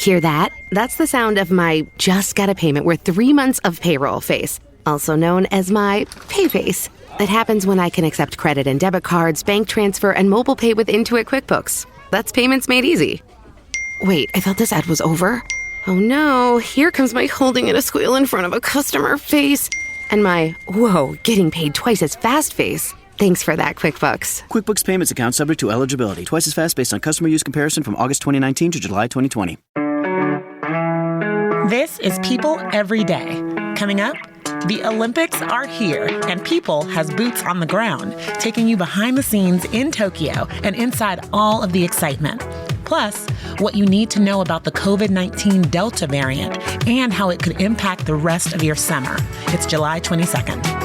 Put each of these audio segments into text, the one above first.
Hear that? That's the sound of my just got a payment worth 3 months of payroll face, also known as my pay face. It happens when I can accept credit and debit cards, bank transfer, and mobile pay with Intuit QuickBooks. That's payments made easy. Wait, I thought this ad was over. Oh no, here comes my holding in a squeal in front of a customer face. And my, whoa, getting paid twice as fast face. Thanks for that, QuickBooks. QuickBooks Payments account subject to eligibility. Twice as fast based on customer use comparison from August 2019 to July 2020. This is People Every Day. Coming up, the Olympics are here, and People has boots on the ground, taking you behind the scenes in Tokyo and inside all of the excitement. Plus, what you need to know about the COVID-19 Delta variant and how it could impact the rest of your summer. It's July 22nd.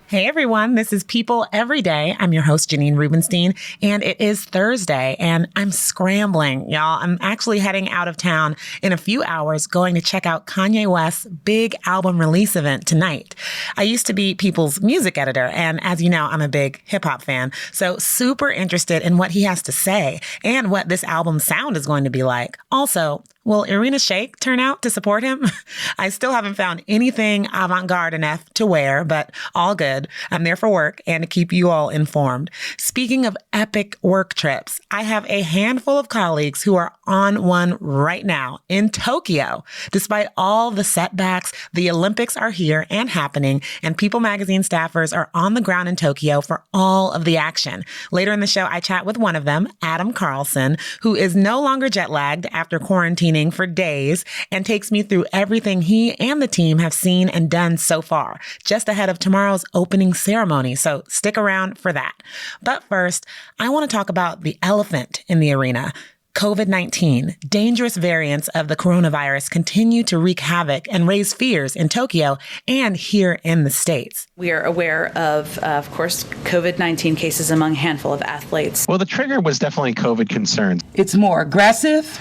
Hey everyone, this is People Every Day. I'm your host, Janine Rubenstein, and it is Thursday, and I'm scrambling, y'all. I'm actually heading out of town in a few hours, going to check out Kanye West's big album release event tonight. I used to be People's music editor, and as you know, I'm a big hip-hop fan, so super interested in what he has to say and what this album's sound is going to be like. Also, will Irina Shayk turn out to support him? I still haven't found anything avant-garde enough to wear, but all good. I'm there for work and to keep you all informed. Speaking of epic work trips, I have a handful of colleagues who are on one right now in Tokyo. Despite all the setbacks, the Olympics are here and happening, and People magazine staffers are on the ground in Tokyo for all of the action. Later in the show, I chat with one of them, Adam Carlson, who is no longer jet-lagged after quarantining for days and takes me through everything he and the team have seen and done so far, just ahead of tomorrow's opening ceremony. So stick around for that. But first, I want to talk about the elephant in the arena. COVID-19, dangerous variants of the coronavirus continue to wreak havoc and raise fears in Tokyo and here in the States. We are aware of course, COVID-19 cases among a handful of athletes. Well, the trigger was definitely COVID concerns. It's more aggressive.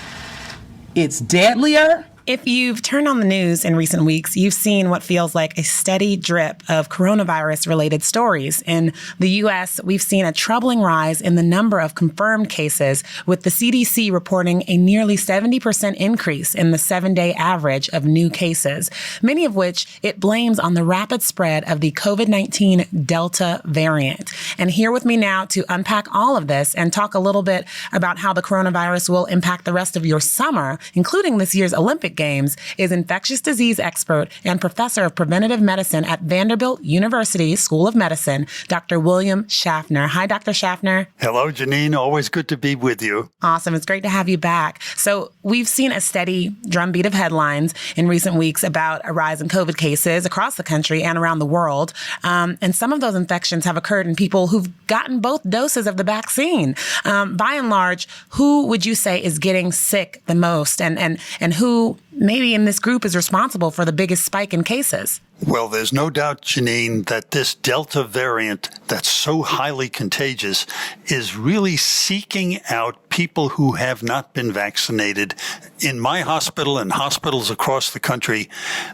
It's deadlier. If you've turned on the news in recent weeks, you've seen what feels like a steady drip of coronavirus-related stories. In the U.S., we've seen a troubling rise in the number of confirmed cases, with the CDC reporting a nearly 70% increase in the 7-day average of new cases, many of which it blames on the rapid spread of the COVID-19 Delta variant. And here with me now to unpack all of this and talk a little bit about how the coronavirus will impact the rest of your summer, including this year's Olympic Games, is infectious disease expert and professor of preventative medicine at Vanderbilt University School of Medicine, Dr. William Schaffner. Hi, Dr. Schaffner. Hello, Janine. Always good to be with you. Awesome. It's great to have you back. So we've seen a steady drumbeat of headlines in recent weeks about a rise in COVID cases across the country and around the world. And some of those infections have occurred in people who've gotten both doses of the vaccine. By and large, who would you say is getting sick the most, and who maybe in this group is responsible for the biggest spike in cases? Well, there's no doubt, Janine, that this Delta variant that's so highly contagious is really seeking out people who have not been vaccinated. In my hospital and hospitals across the country,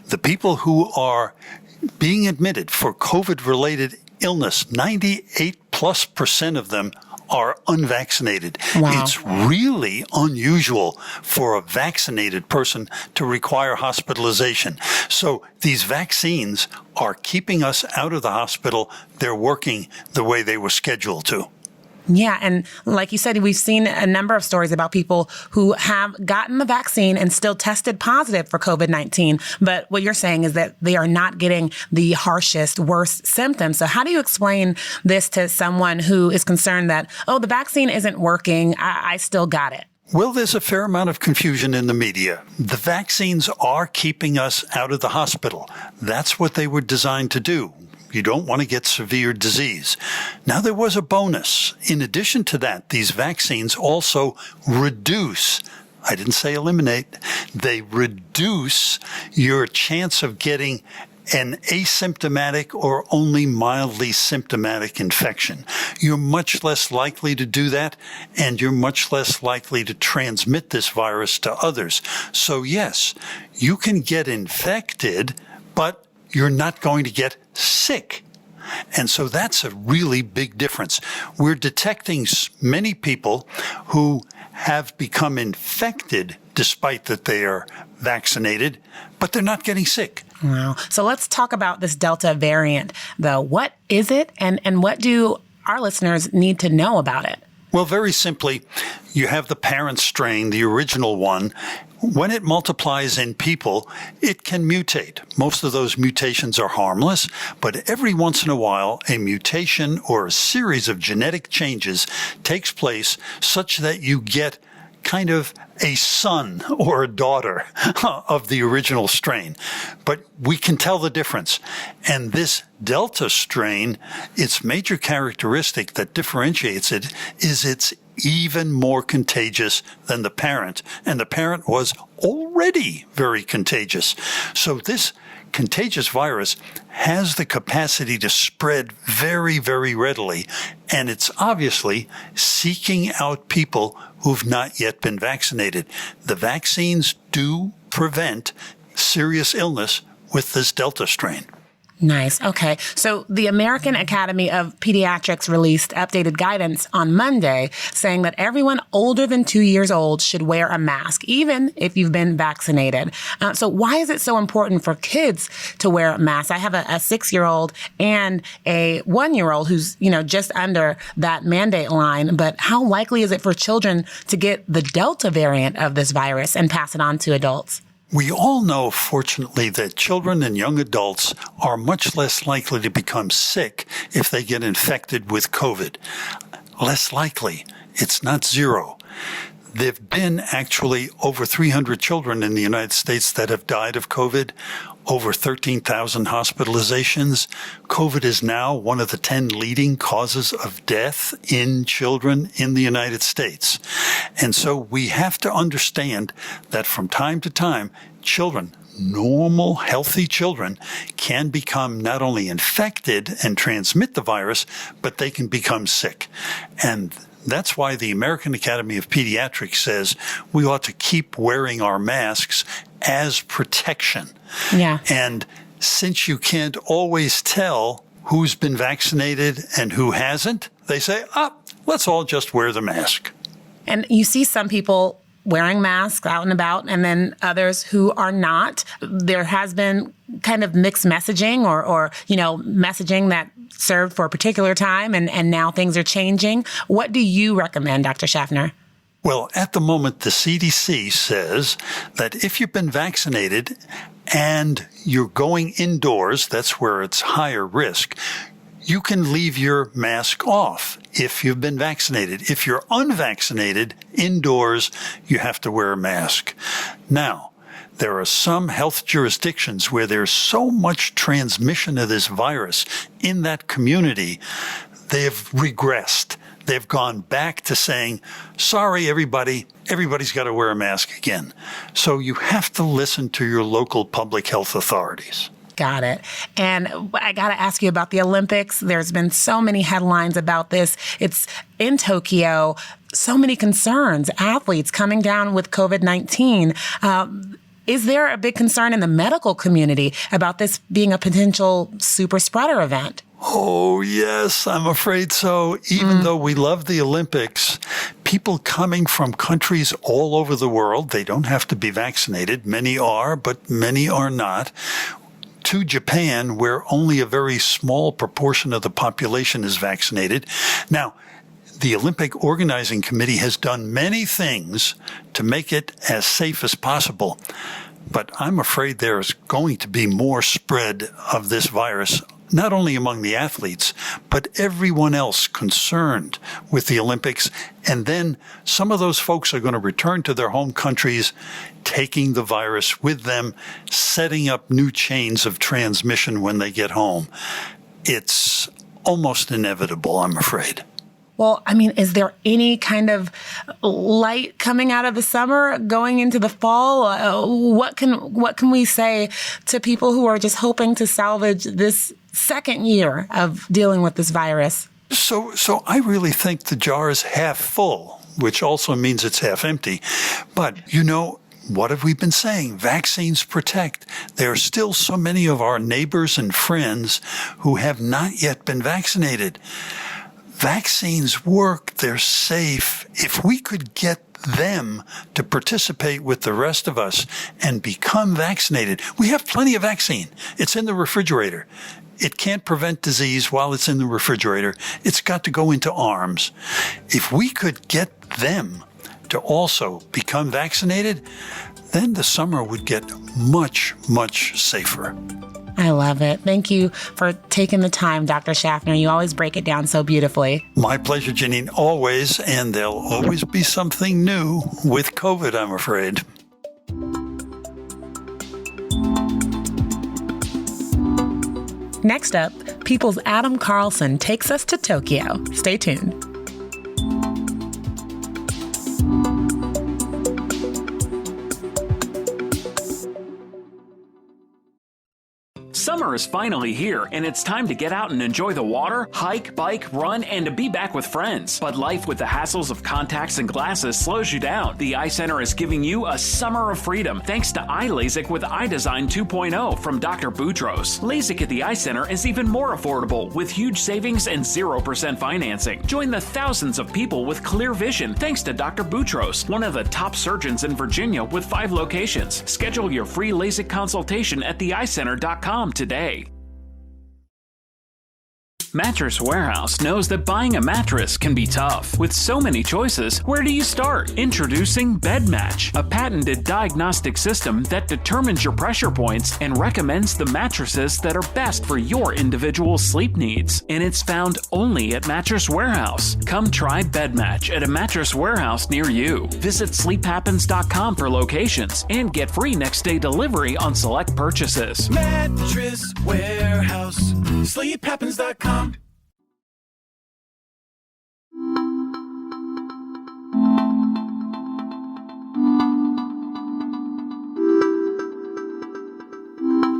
the people who are being admitted for COVID-related illness, 98+% of them are unvaccinated. Wow. It's really unusual for a vaccinated person to require hospitalization. So these vaccines are keeping us out of the hospital. They're working the way they were scheduled to. Yeah. And like you said, we've seen a number of stories about people who have gotten the vaccine and still tested positive for COVID-19. But what you're saying is that they are not getting the harshest, worst symptoms. So how do you explain this to someone who is concerned that, oh, the vaccine isn't working, I still got it? Well, there's a fair amount of confusion in the media. The vaccines are keeping us out of the hospital. That's what they were designed to do. You don't want to get severe disease. Now, there was a bonus. In addition to that, these vaccines also reduce, I didn't say eliminate, they reduce your chance of getting an asymptomatic or only mildly symptomatic infection. You're much less likely to do that, and you're much less likely to transmit this virus to others. So yes, you can get infected, but you're not going to get sick And so that's a really big difference. We're detecting many people who have become infected despite that they are vaccinated, but they're not getting sick. Wow. So let's talk about this Delta variant, though. What is it, and what do our listeners need to know about it? Well, very simply, you have the parent strain, the original one. When it multiplies in people, it can mutate. Most of those mutations are harmless, but every once in a while, a mutation or a series of genetic changes takes place such that you get kind of a son or a daughter of the original strain. But we can tell the difference. And this Delta strain, its major characteristic that differentiates it is it's even more contagious than the parent. And the parent was already very contagious. So this contagious virus has the capacity to spread very, very readily. And it's obviously seeking out people who've not yet been vaccinated. The vaccines do prevent serious illness with this Delta strain. Nice. Okay. So the American Academy of Pediatrics released updated guidance on Monday saying that everyone older than 2 years old should wear a mask, even if you've been vaccinated. So why is it so important for kids to wear a mask? I have a 6-year-old and a 1-year-old who's, just under that mandate line. But how likely is it for children to get the Delta variant of this virus and pass it on to adults? We all know, fortunately, that children and young adults are much less likely to become sick if they get infected with COVID. Less likely. It's not zero. There have been actually over 300 children in the United States that have died of COVID, over 13,000 hospitalizations. COVID is now one of the 10 leading causes of death in children in the United States. And so we have to understand that from time to time, children, normal, healthy children, can become not only infected and transmit the virus, but they can become sick. And that's why the American Academy of Pediatrics says we ought to keep wearing our masks as protection. Yeah. And since you can't always tell who's been vaccinated and who hasn't, they say, let's all just wear the mask. And you see some people wearing masks out and about, and then others who are not. There has been kind of mixed messaging or messaging that served for a particular time, and now things are changing. What do you recommend, Dr. Schaffner? Well, at the moment, the CDC says that if you've been vaccinated and you're going indoors, that's where it's higher risk, you can leave your mask off if you've been vaccinated. If you're unvaccinated, indoors, you have to wear a mask. Now, there are some health jurisdictions where there's so much transmission of this virus in that community, they've regressed. They've gone back to saying, sorry, everybody's got to wear a mask again. So you have to listen to your local public health authorities. Got it. And I got to ask you about the Olympics. There's been so many headlines about this. It's in Tokyo. So many concerns, athletes coming down with COVID-19. Is there a big concern in the medical community about this being a potential super spreader event? Oh, yes, I'm afraid so. Even though we love the Olympics, people coming from countries all over the world, they don't have to be vaccinated. Many are, but many are not. To Japan, where only a very small proportion of the population is vaccinated. Now, the Olympic Organizing Committee has done many things to make it as safe as possible, but I'm afraid there's going to be more spread of this virus, not only among the athletes, but everyone else concerned with the Olympics. And then some of those folks are going to return to their home countries, taking the virus with them, setting up new chains of transmission when they get home. It's almost inevitable, I'm afraid. Well, I mean, is there any kind of light coming out of the summer, going into the fall? What can we say to people who are just hoping to salvage this second year of dealing with this virus? So I really think the jar is half full, which also means it's half empty. But, What have we been saying? Vaccines protect. There are still so many of our neighbors and friends who have not yet been vaccinated. Vaccines work. They're safe. If we could get them to participate with the rest of us and become vaccinated, we have plenty of vaccine. It's in the refrigerator. It can't prevent disease while it's in the refrigerator. It's got to go into arms. If we could get them to also become vaccinated, then the summer would get much, much safer. I love it. Thank you for taking the time, Dr. Schaffner. You always break it down so beautifully. My pleasure, Janine, always. And there'll always be something new with COVID, I'm afraid. Next up, People's Adam Carlson takes us to Tokyo. Stay tuned. Summer is finally here, and it's time to get out and enjoy the water, hike, bike, run, and to be back with friends. But life with the hassles of contacts and glasses slows you down. The Eye Center is giving you a summer of freedom thanks to Eye LASIK with Eye Design 2.0 from Dr. Boutros. LASIK at the Eye Center is even more affordable with huge savings and 0% financing. Join the thousands of people with clear vision thanks to Dr. Boutros, one of the top surgeons in Virginia with 5 locations. Schedule your free LASIK consultation at theeyecenter.com today. Mattress Warehouse knows that buying a mattress can be tough. With so many choices, where do you start? Introducing Bed Match, a patented diagnostic system that determines your pressure points and recommends the mattresses that are best for your individual sleep needs. And it's found only at Mattress Warehouse. Come try Bed Match at a Mattress Warehouse near you. Visit sleephappens.com for locations and get free next day delivery on select purchases. Mattress Warehouse, sleephappens.com.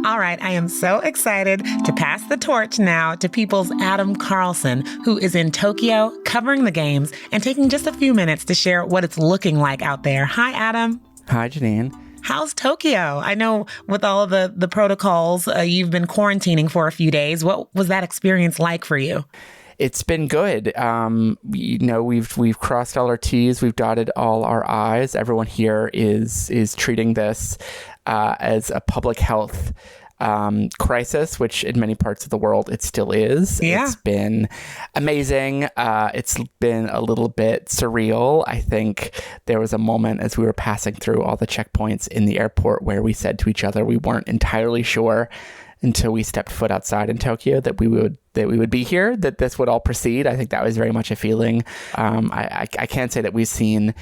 All right, I am so excited to pass the torch now to People's Adam Carlson, who is in Tokyo covering the games and taking just a few minutes to share what it's looking like out there. Hi, Adam. Hi, Janine. How's Tokyo? I know with all of the protocols, you've been quarantining for a few days. What was that experience like for you? It's been good. We've crossed all our T's, we've dotted all our I's. Everyone here is treating this as a public health crisis, which in many parts of the world it still is. Yeah. It's been amazing. It's been a little bit surreal. I think there was a moment as we were passing through all the checkpoints in the airport where we said to each other we weren't entirely sure until we stepped foot outside in Tokyo that we would be here, that this would all proceed. I think that was very much a feeling. I can't say that we've seen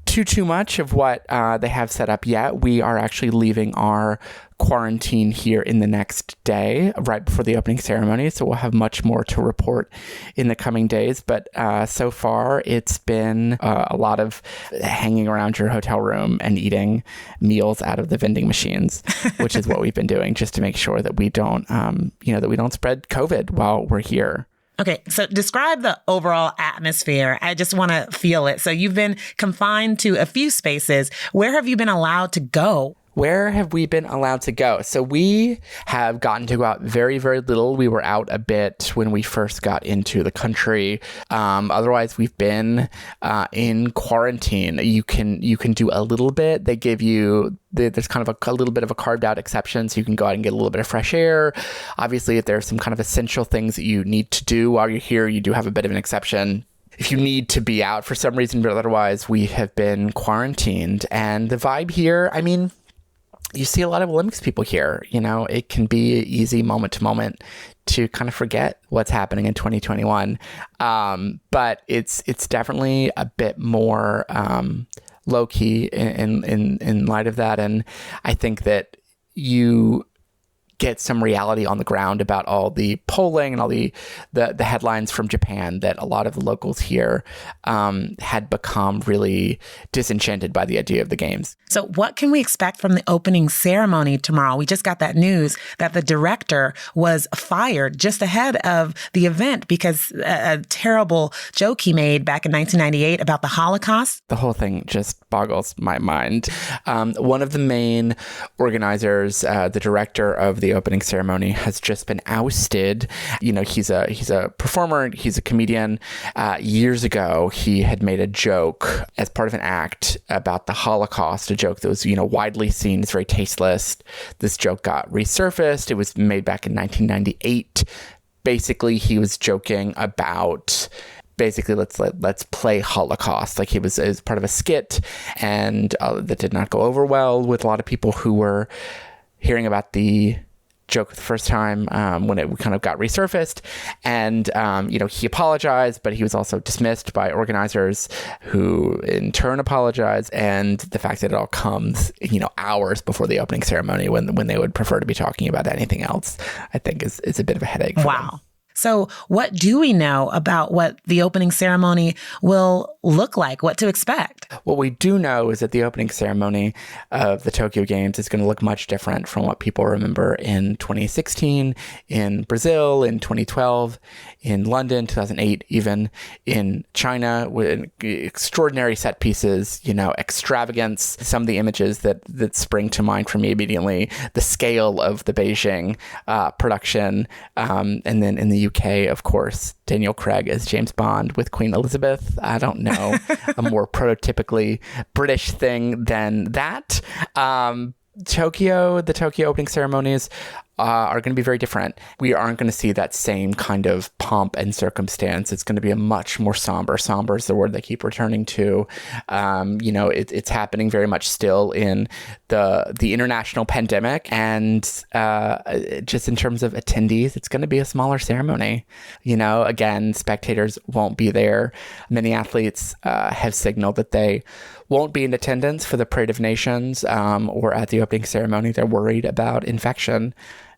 too much of what they have set up yet. We are actually leaving our quarantine here in the next day, right before the opening ceremony. So we'll have much more to report in the coming days. But so far, it's been a lot of hanging around your hotel room and eating meals out of the vending machines, which is what we've been doing just to make sure that we don't, that we don't spread COVID while we're here. Okay, so describe the overall atmosphere. I just want to feel it. So you've been confined to a few spaces. Where have you been allowed to go? Where have we been allowed to go? So we have gotten to go out very, very little. We were out a bit when we first got into the country. Otherwise, we've been in quarantine. You can do a little bit. They give you, there's kind of a little bit of a carved out exception, so you can go out and get a little bit of fresh air. Obviously, if there's some kind of essential things that you need to do while you're here, you do have a bit of an exception. If you need to be out for some reason, but otherwise, we have been quarantined. And the vibe here, I mean, you see a lot of Olympics people here. It can be easy moment to moment to kind of forget what's happening in 2021. But it's definitely a bit more low key in light of that. And I think that you get some reality on the ground about all the polling and all the headlines from Japan, that a lot of the locals here had become really disenchanted by the idea of the games. So what can we expect from the opening ceremony tomorrow? We just got that news that the director was fired just ahead of the event because a terrible joke he made back in 1998 about the Holocaust. The whole thing just boggles my mind. One of the main organizers, the director of the opening ceremony, has just been ousted. You know, he's a performer, he's a comedian. Years ago, he had made a joke as part of an act about the Holocaust, a joke that was, widely seen as very tasteless. This joke got resurfaced. It was made back in 1998. Basically, he was joking about let's play Holocaust. Like, he was as part of a skit, and that did not go over well with a lot of people who were hearing about the joke the first time when it kind of got resurfaced. And, he apologized, but he was also dismissed by organizers who in turn apologized. And the fact that it all comes, hours before the opening ceremony when they would prefer to be talking about anything else, I think is a bit of a headache for them. So what do we know about what the opening ceremony will look like, what to expect? What we do know is that the opening ceremony of the Tokyo Games is going to look much different from what people remember in 2016, in Brazil, in 2012, in London, 2008, even in China, with extraordinary set pieces, extravagance. Some of the images that spring to mind for me immediately, the scale of the Beijing production, and then in the UK, of course, Daniel Craig as James Bond with Queen Elizabeth. I don't know a more prototypically British thing than that. The Tokyo opening ceremonies are going to be very different. We aren't going to see that same kind of pomp and circumstance. It's going to be a much more somber. Somber is the word they keep returning to. It's happening very much still in the international pandemic, and just in terms of attendees, it's going to be a smaller ceremony. Again, spectators won't be there. Many athletes have signaled that they won't be in attendance for the Parade of Nations or at the opening ceremony. They're worried about infection.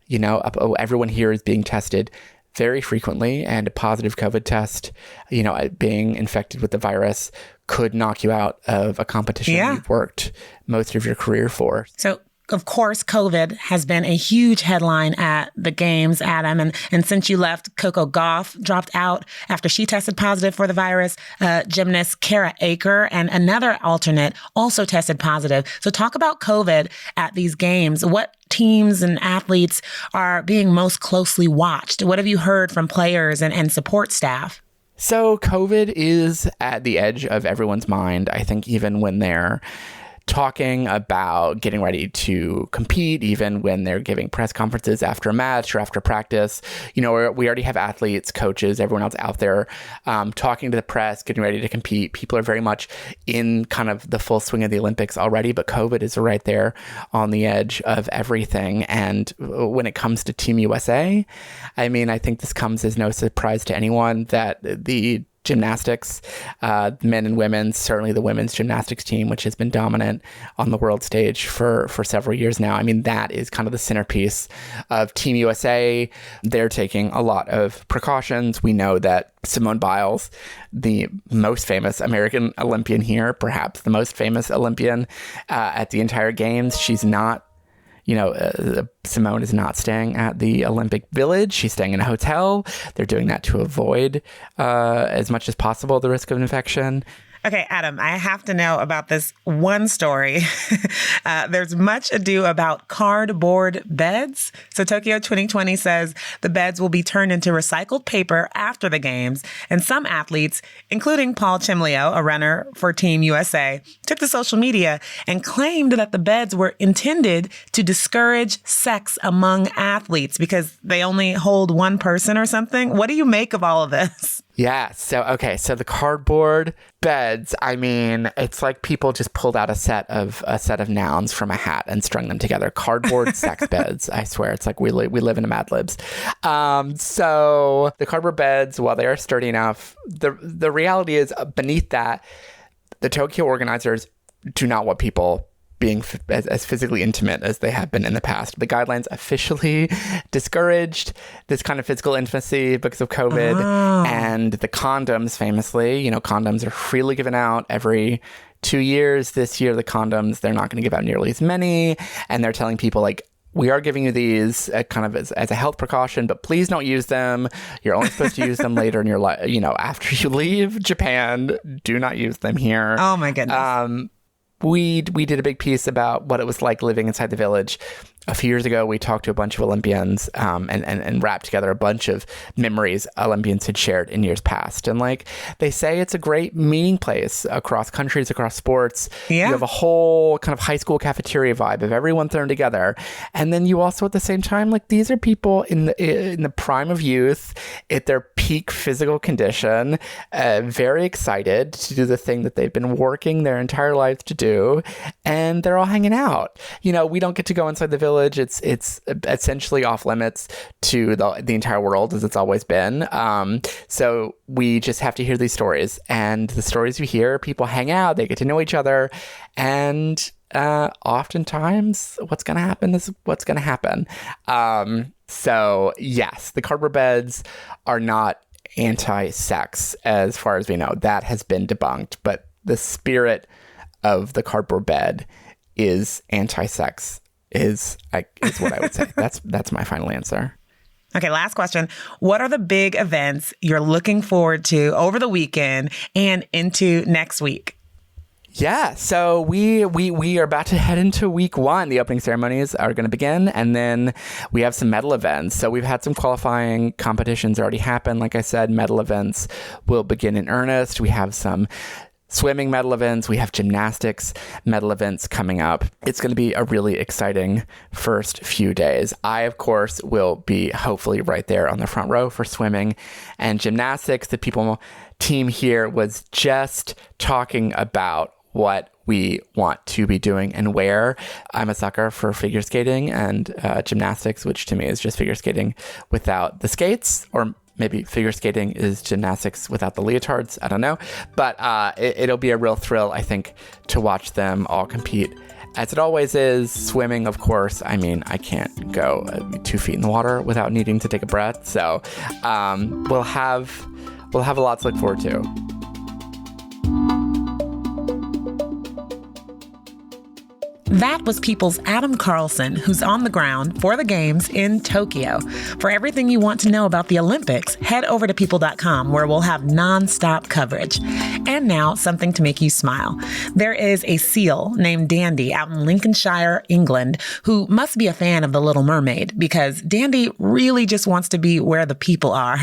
Everyone here is being tested very frequently, and a positive COVID test, being infected with the virus could knock you out of a competition you've worked most of your career for. So, of course, COVID has been a huge headline at the games, Adam. And since you left, Coco Gauff dropped out after she tested positive for the virus. Gymnast Kara Aker and another alternate also tested positive. So talk about COVID at these games. What teams and athletes are being most closely watched? What have you heard from players and support staff? So COVID is at the edge of everyone's mind. I think even when they're talking about getting ready to compete, even when they're giving press conferences after a match or after practice, we already have athletes, coaches, everyone else out there talking to the press, getting ready to compete. People are very much in kind of the full swing of the Olympics already, but COVID is right there on the edge of everything. And when it comes to Team USA, I think this comes as no surprise to anyone that the gymnastics, men and women, certainly the women's gymnastics team, which has been dominant on the world stage for several years now. That is kind of the centerpiece of Team USA. They're taking a lot of precautions. We know that Simone Biles, the most famous American Olympian here, perhaps the most famous Olympian at the entire games, she's not, Simone is not staying at the Olympic Village. She's staying in a hotel. They're doing that to avoid as much as possible the risk of infection. Okay, Adam, I have to know about this one story. There's much ado about cardboard beds. So Tokyo 2020 says the beds will be turned into recycled paper after the games. And some athletes, including Paul Chimlio, a runner for Team USA, took to social media and claimed that the beds were intended to discourage sex among athletes because they only hold one person or something. What do you make of all of this? Yeah. So the cardboard beds, it's like people just pulled out a set of nouns from a hat and strung them together. Cardboard sex beds. I swear. It's like we live in Mad Libs. So the cardboard beds, while they are sturdy enough, the reality is beneath that, the Tokyo organizers do not want people being as physically intimate as they have been in the past. The guidelines officially discouraged this kind of physical intimacy because of COVID. And the condoms, famously, condoms are freely given out every 2 years. This year, the condoms, they're not going to give out nearly as many. And they're telling people, like, we are giving you these kind of as a health precaution, but please don't use them. You're only supposed to use them later in your life. After you leave Japan, do not use them here. Oh, my goodness. We did a big piece about what it was like living inside the village. A few years ago, we talked to a bunch of Olympians and wrapped together a bunch of memories Olympians had shared in years past. And they say it's a great meeting place across countries, across sports. Yeah. You have a whole kind of high school cafeteria vibe of everyone thrown together. And then you also, at the same time, these are people in the prime of youth, at their peak physical condition, very excited to do the thing that they've been working their entire lives to do. And they're all hanging out. We don't get to go inside the village. It's essentially off limits to the entire world, as it's always been. So we just have to hear these stories, and the stories you hear, people hang out, they get to know each other, and oftentimes what's going to happen is what's going to happen. So yes, the cardboard beds are not anti-sex as far as we know. That has been debunked, but the spirit of the cardboard bed is anti-sex. Is what I would say. That's my final answer. Okay, last question. What are the big events you're looking forward to over the weekend and into next week? Yeah, so we are about to head into week 1. The opening ceremonies are going to begin, and then we have some medal events. So we've had some qualifying competitions already happen. Like I said, medal events will begin in earnest. We have some swimming medal events. We have gymnastics medal events coming up. It's going to be a really exciting first few days. I, of course, will be hopefully right there on the front row for swimming and gymnastics. The people team here was just talking about what we want to be doing and where. I'm a sucker for figure skating and gymnastics, which to me is just figure skating without the skates, or maybe figure skating is gymnastics without the leotards. I don't know. But it'll be a real thrill, I think, to watch them all compete, as it always is. Swimming, of course. I mean, I can't go 2 feet in the water without needing to take a breath. So we'll have a lot to look forward to. That was People's Adam Carlson, who's on the ground for the games in Tokyo. For everything you want to know about the Olympics, head over to people.com, where we'll have nonstop coverage. And now, something to make you smile. There is a seal named Dandy out in Lincolnshire, England, who must be a fan of The Little Mermaid, because Dandy really just wants to be where the people are.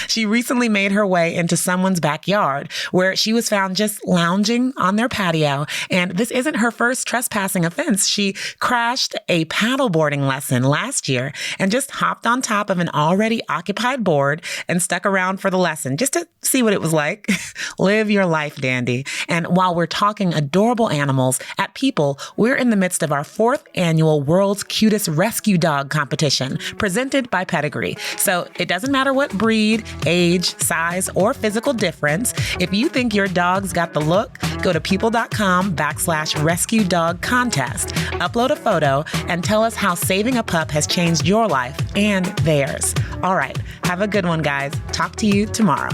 She recently made her way into someone's backyard, where she was found just lounging on their patio. And this isn't her first trespassing offense. She crashed a paddleboarding lesson last year and just hopped on top of an already occupied board and stuck around for the lesson just to see what it was like. Live your life, Dandy. And while we're talking adorable animals, at People, we're in the midst of our 4th annual World's Cutest Rescue Dog competition, presented by Pedigree. So it doesn't matter what breed, age, size, or physical difference. If you think your dog's got the look, go to people.com/rescue dog contest. Upload a photo and tell us how saving a pup has changed your life and theirs. All right. Have a good one, guys. Talk to you tomorrow.